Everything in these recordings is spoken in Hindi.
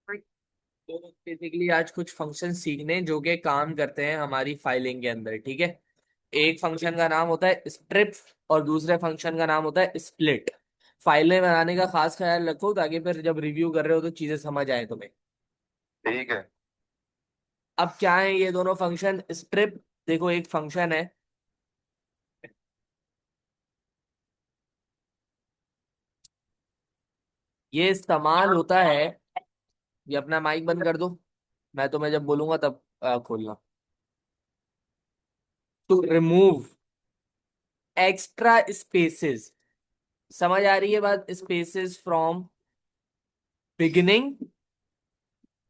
तो बेसिकली आज कुछ फंक्शन सीखने जो कि काम करते हैं हमारी फाइलिंग के अंदर, ठीक है। एक फंक्शन का नाम होता है स्ट्रिप और दूसरे फंक्शन का नाम होता है स्प्लिट। फाइलें बनाने का खास ख्याल रखो ताकि फिर जब रिव्यू कर रहे हो तो चीजें समझ आए तुम्हें। ठीक है। अब क्या है ये दोनों फंक्शन? स्ट्रिप, देखो एक फंक्शन है, ये इस्तेमाल होता है। ये अपना माइक बंद कर दो, मैं तुम्हें जब बोलूंगा तब खोलना। टू रिमूव एक्स्ट्रा स्पेसेस, समझ आ रही है बात? Spaces from beginning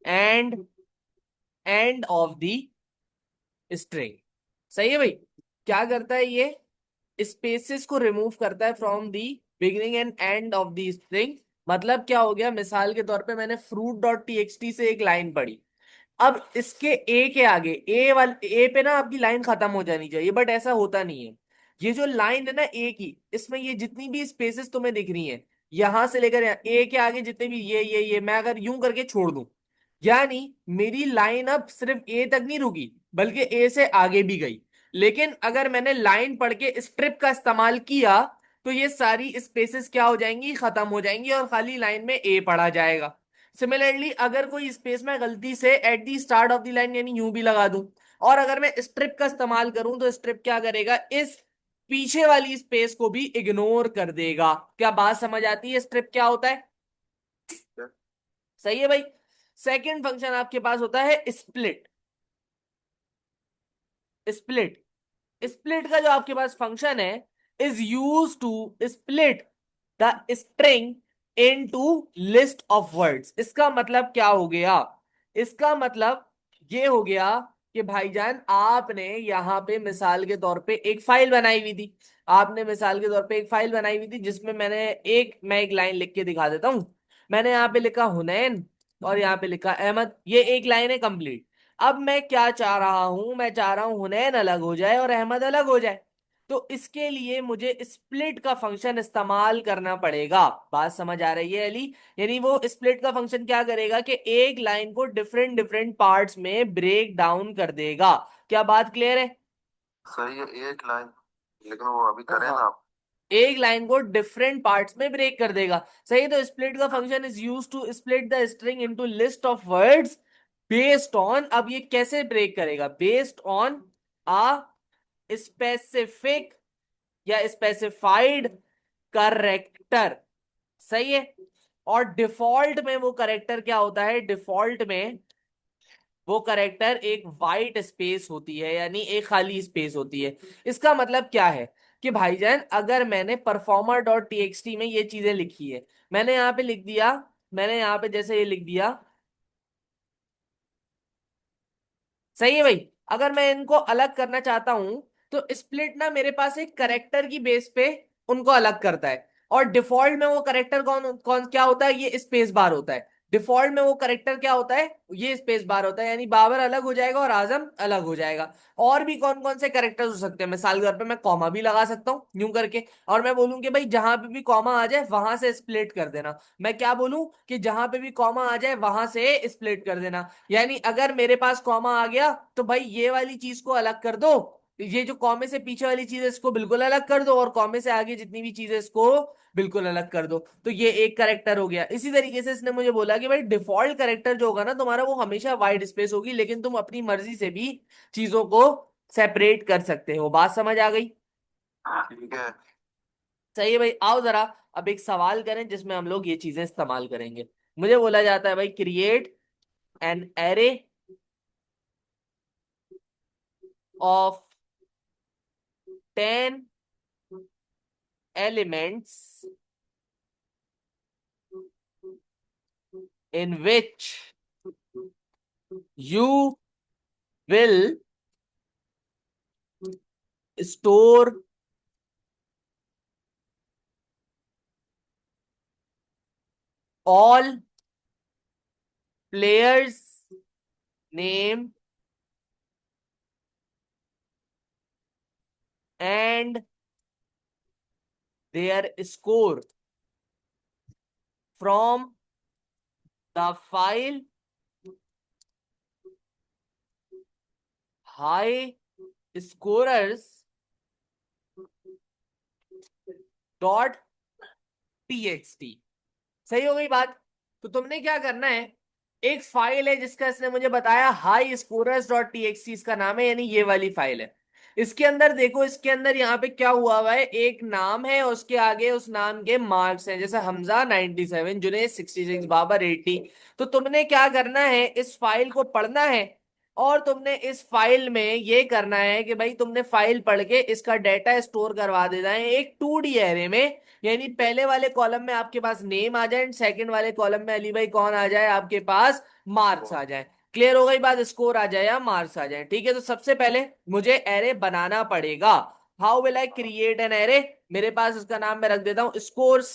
and end of the string. सही है भाई। क्या करता है ये? स्पेसेस को रिमूव करता है from the beginning and end of the string. मतलब क्या हो गया? मिसाल के तौर पे मैंने फ्रूट डॉट टी से एक लाइन पढ़ी। अब इसके ए के आगे, ए वाले ए पे ना आपकी लाइन खत्म हो जानी चाहिए, बट ऐसा होता नहीं है। ये जो लाइन है ना ए की, इसमें ये जितनी भी स्पेसेस तुम्हें दिख रही हैं, यहां से लेकर यहाँ ए के आगे जितने भी ये मैं अगर यूं करके छोड़ दूं, यानी मेरी लाइन अब सिर्फ ए तक नहीं रुकी बल्कि ए से आगे भी गई। लेकिन अगर मैंने लाइन पढ़ के स्ट्रिप का इस्तेमाल किया तो ये सारी स्पेसेस क्या हो जाएंगी? खत्म हो जाएंगी और खाली लाइन में ए पढ़ा जाएगा। सिमिलरली अगर कोई स्पेस में गलती से at the start of the line यानी यूं भी लगा दूं, और अगर मैं स्ट्रिप का इस्तेमाल करूं तो स्ट्रिप क्या करेगा? इस पीछे वाली स्पेस को भी इग्नोर कर देगा। क्या बात समझ आती है? स्ट्रिप क्या होता है? सही है भाई। सेकंड फंक्शन आपके पास होता है स्प्लिट। स्प्लिट स्प्लिट का जो आपके पास फंक्शन है is use to split the string into list of words. इसका मतलब क्या हो गया? इसका मतलब ये हो गया कि भाईजान आपने यहां पे मिसाल के तौर पे एक फाइल बनाई हुई थी। आपने मिसाल के तौर पे एक फाइल बनाई हुई थी जिसमें मैं एक लाइन लिख के दिखा देता हूं। मैंने यहाँ पे लिखा हुनैन और यहाँ पे लिखा अहमद, ये एक लाइन है कंप्लीट। अब मैं क्या चाह रहा हूं? मैं चाह रहा हूं हुनैन अलग हो जाए और अहमद अलग हो जाए। तो इसके लिए मुझे स्प्लिट का फंक्शन इस्तेमाल करना पड़ेगा। बात समझ आ रही है अली? यानी वो स्प्लिट का फंक्शन क्या करेगा कि एक लाइन को डिफरेंट डिफरेंट पार्ट्स में ब्रेक डाउन कर देगा। क्या बात क्लियर है? सही है, एक लाइन। लेकिन वो अभी करें हाँ, ना आप। एक लाइन को डिफरेंट पार्ट्स में ब्रेक कर देगा। सही। तो स्प्लिट का function is use to split the string into list of words based on, अब ये कैसे ब्रेक करेगा? बेस्ड ऑन आ स्पेसिफिक या स्पेसिफाइड करेक्टर। सही है। और डिफॉल्ट में वो करेक्टर क्या होता है? डिफॉल्ट में वो करेक्टर एक वाइट स्पेस होती है, यानी एक खाली स्पेस होती है। इसका मतलब क्या है कि भाईजान अगर मैंने परफॉर्मर डॉट टीएक्सटी में ये चीजें लिखी है, मैंने यहां पे लिख दिया, मैंने यहां पे जैसे ये लिख दिया, सही है भाई। अगर मैं इनको अलग करना चाहता हूं तो स्प्लिट ना मेरे पास एक करेक्टर की बेस पे उनको अलग करता है। और डिफॉल्ट में वो करेक्टर कौन कौन क्या होता है? ये स्पेस बार होता है। डिफॉल्ट में वो करेक्टर क्या होता है? ये स्पेस बार होता है। यानी बाबर अलग हो जाएगा और आजम अलग हो जाएगा। और भी कौन कौन से करेक्टर्स हो सकते हैं? मिसाल के तौर पे मैं कॉमा भी लगा सकता हूँ यूं करके, और मैं बोलूं कि भाई जहां पे भी कॉमा आ जाए वहां से स्प्लिट कर देना। मैं क्या बोलूं कि जहां पे भी कॉमा आ जाए वहां से स्प्लिट कर देना। यानी अगर मेरे पास कॉमा आ गया तो भाई ये वाली चीज को अलग कर दो, ये जो कॉमे से पीछे वाली चीज है इसको बिल्कुल अलग कर दो, और कॉमे से आगे जितनी भी चीज है इसको बिल्कुल अलग कर दो। तो ये एक करेक्टर हो गया। इसी तरीके से इसने मुझे बोला कि भाई डिफॉल्ट करेक्टर जो होगा ना तुम्हारा वो हमेशा वाइड स्पेस होगी, लेकिन तुम अपनी मर्जी से भी चीजों को सेपरेट कर सकते हो। बात समझ आ गई? ठीक है। सही है भाई। आओ जरा अब एक सवाल करें जिसमें हम लोग ये चीजें इस्तेमाल करेंगे। मुझे बोला जाता है भाई create an array of 10 elements in which you will store all players name and their score from the file high scorers dot TXT. सही हो गई बात। तो तुमने क्या करना है, एक फाइल है जिसका इसने मुझे बताया हाई स्कोरर्स डॉट टीएक्सटी इसका नाम है, यानी ये वाली फाइल है। इसके अंदर देखो, इसके अंदर यहाँ पे क्या हुआ है, एक नाम है, उसके आगे उस नाम के मार्क्स हैं, जैसे हमजा 97, जुनेद 66, बाबर 80। तो तुमने क्या करना है, इस फाइल को पढ़ना है, और तुमने इस फाइल में ये करना है कि भाई तुमने फाइल पढ़ के इसका डाटा स्टोर करवा देना है एक 2D एरे में। यानी पहले वाले कॉलम में आपके पास नेम आ जाए एंड सेकंड वाले कॉलम में अली भाई कौन आ जाए, आपके पास मार्क्स आ जाए। क्लियर हो गई बात, स्कोर आ जाए या मार्क्स आ जाए। ठीक है, तो सबसे पहले मुझे एरे बनाना पड़ेगा। How will I create an array. मेरे पास इसका नाम मैं रख देता हूं स्कोर्स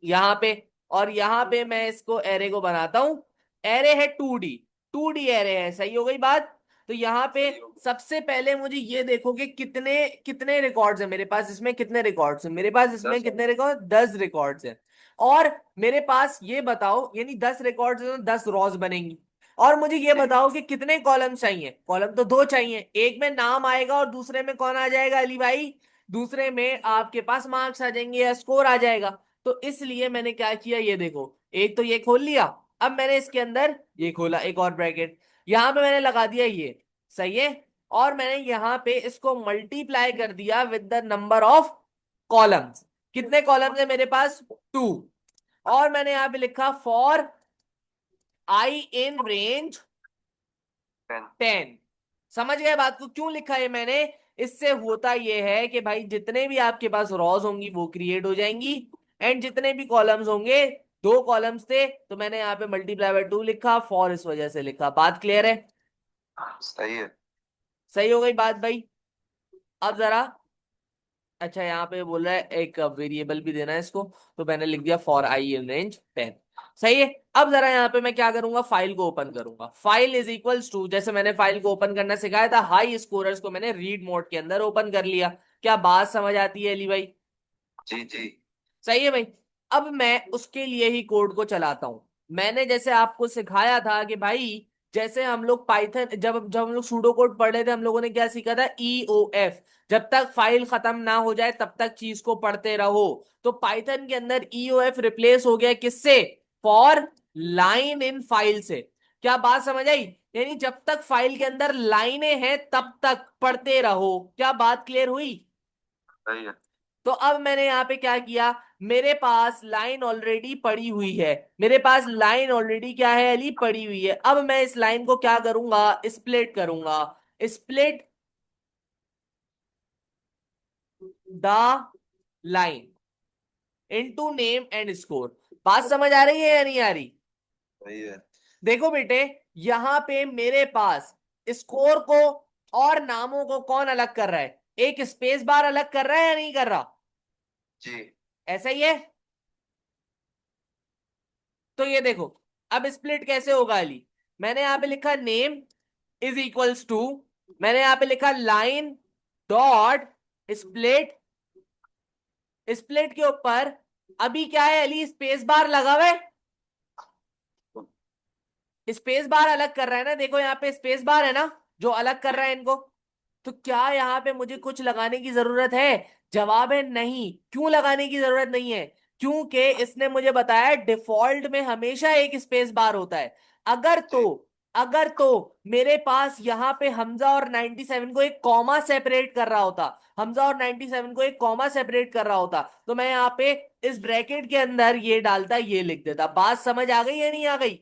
यहां पे, और यहां पे मैं इसको एरे को बनाता हूं। एरे है 2D, 2D एरे है। सही हो गई बात। तो यहाँ पे सबसे पहले मुझे ये देखो कि कितने कितने रिकॉर्ड्स हैं मेरे पास, इसमें कितने रिकॉर्ड्स हैं मेरे पास, इसमें 10। कितने रिकॉर्ड, 10 रिकॉर्ड्स हैं। और मेरे पास ये बताओ, यानी 10 रिकॉर्ड्स हैं तो 10 रॉज बनेंगी। और मुझे ये बताओ कि कितने कॉलम चाहिए, कॉलम तो दो चाहिए, एक में नाम आएगा और दूसरे में कौन आ जाएगा अली भाई, दूसरे में आपके पास मार्क्स आ जाएंगे या स्कोर आ जाएगा। तो इसलिए मैंने क्या किया, ये देखो, एक तो ये खोल लिया, अब मैंने इसके अंदर ये खोला एक और ब्रैकेट, यहां पे मैंने लगा दिया ये। सही है। और मैंने यहां पे इसको मल्टीप्लाई कर दिया with the number of columns. कितने कॉलम्स है मेरे पास, 2। और मैंने यहां पे लिखा फॉर आई इन रेंज 10। 10। समझ गए बात को, क्यों लिखा है मैंने। इससे होता यह है कि भाई जितने भी आपके पास रॉज होंगी वो क्रिएट हो जाएंगी, एंड जितने भी कॉलम्स होंगे, 2 कॉलम्स थे तो मैंने यहाँ पे मल्टीप्लाई बाय 2 लिखा, फॉर इस वजह से लिखा। बात क्लियर है। सही है। सही हो गई बात भाई। अब जरा, अच्छा यहाँ पे बोल रहा है एक वेरिएबल भी देना है इसको, तो मैंने लिख दिया फॉर आई इन रेंज 10। सही है। अब जरा यहाँ पे मैं क्या करूंगा, फाइल को ओपन करूंगा। फाइल इज इक्वल्स टू, जैसे मैंने फाइल को ओपन करना सिखाया था, हाई स्कोरर्स को मैंने रीड मोड के अंदर ओपन कर लिया। क्या बात समझ आती है अली भाई। जी जी। सही है भाई। अब मैं उसके लिए ही कोड को चलाता हूं। मैंने जैसे आपको सिखाया था कि भाई, जैसे हम लोग पाइथन, जब जब हम लोग सूडो कोड पढ़ रहे थे, हम लोगों ने क्या सीखा था, EOF। जब तक फाइल खत्म ना हो जाए तब तक चीज को पढ़ते रहो। तो पाइथन के अंदर EOF रिप्लेस हो गया किससे, फॉर लाइन इन फाइल से। क्या बात समझ आई। यानी जब तक फाइल के अंदर लाइनें हैं तब तक पढ़ते रहो। क्या बात क्लियर हुई। सही है। तो अब मैंने यहां पे क्या किया, मेरे पास लाइन ऑलरेडी पड़ी हुई है, मेरे पास लाइन ऑलरेडी क्या है अली, पड़ी हुई है। अब मैं इस लाइन को क्या करूंगा, स्प्लिट करूंगा। Split the line into name and score. बात समझ आ रही है या नहीं आ रही। सही है। देखो बेटे, यहां पे मेरे पास स्कोर को और नामों को कौन अलग कर रहा है, एक स्पेस बार अलग कर रहा है या नहीं कर रहा, जी। ऐसा ही है। तो ये देखो, अब स्प्लिट कैसे होगा अली। मैंने यहां पे लिखा नेम इज इक्वल्स टू, मैंने यहां पे लिखा लाइन डॉट स्प्लिट। स्प्लिट के ऊपर अभी क्या है अली, स्पेस बार लगा हुआ है, स्पेस बार अलग कर रहा है ना, देखो यहाँ पे स्पेस बार है ना जो अलग कर रहा है इनको। तो क्या यहाँ पे मुझे कुछ लगाने की जरूरत है, जवाब है नहीं। क्यों लगाने की जरूरत नहीं है, क्योंकि इसने मुझे बताया डिफॉल्ट में हमेशा एक स्पेस बार होता है। अगर तो जी। अगर तो मेरे पास यहाँ पे हमजा और 97 को एक कॉमा सेपरेट कर रहा होता, हमजा और 97 को एक कॉमा सेपरेट कर रहा होता, तो मैं यहाँ पे इस ब्रैकेट के अंदर ये डालता, ये लिख देता। बात समझ आ गई या नहीं आ गई।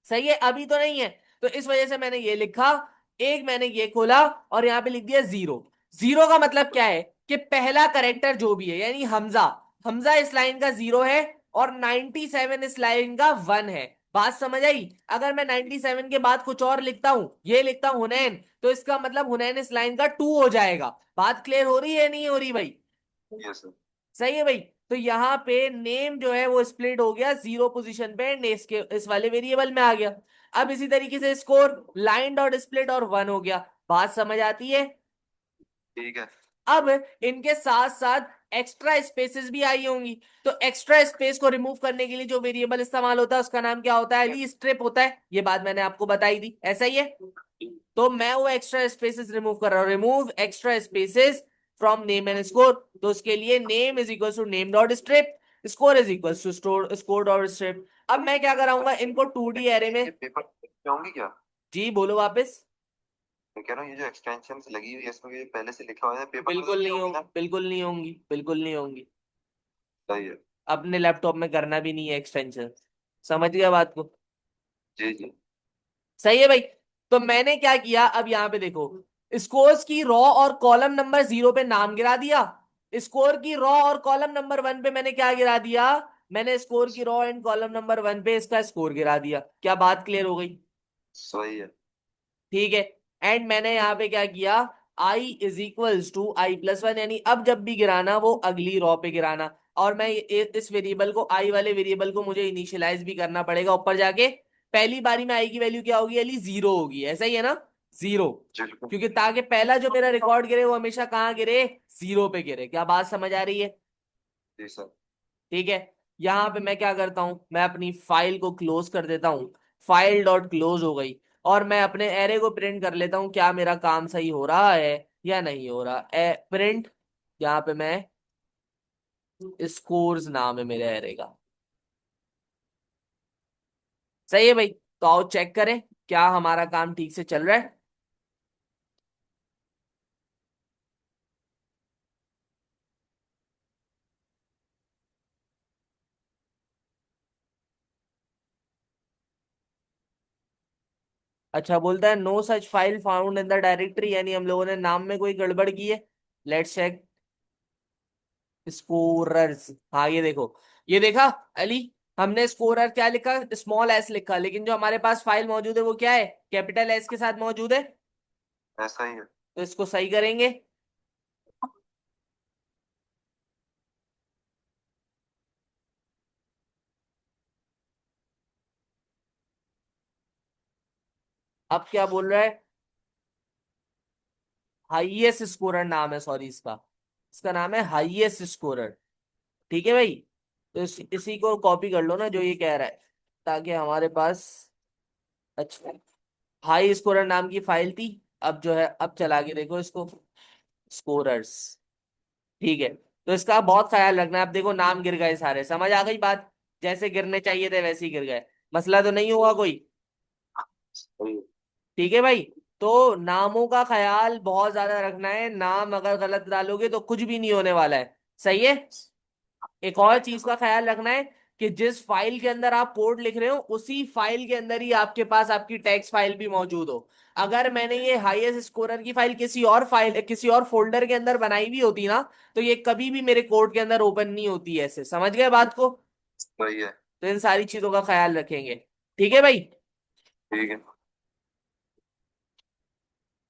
सही है, अभी तो नहीं है। तो इस वजह से मैंने ये लिखा, एक मैंने ये खोला और यहां पे लिख दिया 0। 0 का मतलब क्या है कि पहला करेक्टर जो भी है, यानी हमजा, हमजा इस लाइन का 0 है, और 97 इस लाइन का 1 है। बात समझ आई। अगर मैं 97 के बाद कुछ और लिखता हूं, ये लिखता हूं हुनैन, तो इसका मतलब हुनैन इस लाइन का 2 हो जाएगा। बात क्लियर हो रही है नहीं हो रही भाई। Yes sir. सही है भाई। तो यहाँ पे नेम जो है वो स्प्लिट हो गया 0 पोजीशन पे, एंड इसके इस वाले वेरिएबल में आ गया। अब इसी तरीके से स्कोर लाइन डॉट स्प्लिट और 1 हो गया। बात समझ आती है। ठीक है। अब इनके साथ साथ एक्स्ट्रा स्पेसेस भी आई होंगी, तो एक्स्ट्रा स्पेस को रिमूव करने के लिए जो वेरिएबल इस्तेमाल होता है उसका नाम क्या होता है अली? स्ट्रिप होता है। ये बात मैंने आपको बताई थी, ऐसा ही है। तो मैं वो एक्स्ट्रा स्पेसेस रिमूव कर रहा हूं, remove extra spaces from name and score. तो उसके लिए name is equal to name dot strip, score is equal to score dot strip. अब मैं क्या कराऊंगा, इनको 2D एरे में। ये पेपर होंगी क्या? जी बोलो वापस। मैं कह रहा हूँ ये जो एक्सटेंशन लगी हुई है इसमें ये पहले से लिखा हुआ है, पेपर में बिल्कुल नहीं नहीं होगी होंगी, ना? बिल्कुल नहीं होंगी, बिल्कुल नहीं होंगी। सही है। अपने लैपटॉप में करना भी नहीं है एक्सटेंशन। समझ गया बात को? जी जी। सही है भाई। तो मैंने क्या किया, अब यहां पे देखो, स्कोर्स की रॉ और कॉलम नंबर 0 पे नाम गिरा दिया। स्कोर की रॉ और कॉलम नंबर 1 पे मैंने क्या गिरा दिया? मैंने स्कोर की रॉ एंड कॉलम नंबर 1 पे इसका स्कोर गिरा दिया। क्या बात क्लियर हो गई? सही है। ठीक है। एंड मैंने यहाँ पे क्या किया, I is equals to I plus one, यानी अब जब भी गिराना वो अगली रॉ पे गिराना। और मैं इस वेरिएबल को, आई वाले वेरिएबल को मुझे इनिशियलाइज भी करना पड़ेगा ऊपर जाके। पहली बारी में आई की वैल्यू क्या होगी अली? 0 होगी, ऐसा ही है ना? 0। बिल्कुल। क्योंकि ताकि पहला जो मेरा रिकॉर्ड गिरे वो हमेशा कहाँ गिरे? 0 पे गिरे। क्या बात समझ आ रही है? जी सर। ठीक है। यहां पे मैं क्या करता हूं, मैं अपनी फाइल को क्लोज कर देता हूं। फाइल डॉट क्लोज हो गई। और मैं अपने एरे को प्रिंट कर लेता हूं, क्या मेरा काम सही हो रहा है या नहीं हो रहा है। प्रिंट, यहाँ पे मैं स्कोर्स नाम है मेरे एरे का। सही है भाई। तो आओ चेक करें क्या हमारा काम ठीक से चल रहा है। अच्छा, बोलता है no such file found in the directory, यानी हम लोगों ने नाम में कोई गड़बड़ की है। Let's check scorers. हाँ ये देखो, ये देखा अली, हमने स्कोरर क्या लिखा? स्मॉल एस लिखा, लेकिन जो हमारे पास फाइल मौजूद है वो क्या है? कैपिटल एस के साथ मौजूद है। ऐसा ही है। तो इसको सही करेंगे। अब क्या बोल रहा है? हाईएस्ट स्कोरर नाम है, सॉरी इसका, इसका नाम है हाईएस्ट स्कोरर। ठीक है भाई। तो इसी को कॉपी कर लो ना जो ये कह रहा है, ताकि हमारे पास। अच्छा, हाई स्कोरर नाम की फाइल थी। अब जो है, अब चला के देखो इसको, स्कोरर्स। ठीक है। तो इसका बहुत ख्याल रखना है। अब देखो नाम गिर गए सारे, समझ आ गई बात? जैसे गिरने चाहिए थे वैसे ही गिर गए। मसला तो नहीं हुआ कोई? सही है। ठीक है भाई। तो नामों का ख्याल बहुत ज्यादा रखना है, नाम अगर गलत डालोगे तो कुछ भी नहीं होने वाला है। सही है। एक और चीज का ख्याल रखना है कि जिस फाइल के अंदर आप कोड लिख रहे हो उसी फाइल के अंदर ही आपके पास आपकी टेक्स्ट फाइल भी मौजूद हो। अगर मैंने ये हाईएस्ट स्कोरर की फाइल किसी और फाइल, किसी और फोल्डर के अंदर बनाई भी होती ना, तो ये कभी भी मेरे कोड के अंदर ओपन नहीं होती ऐसे। समझ गए बात को? सही है। तो इन सारी चीजों का ख्याल रखेंगे। ठीक है भाई। ठीक है।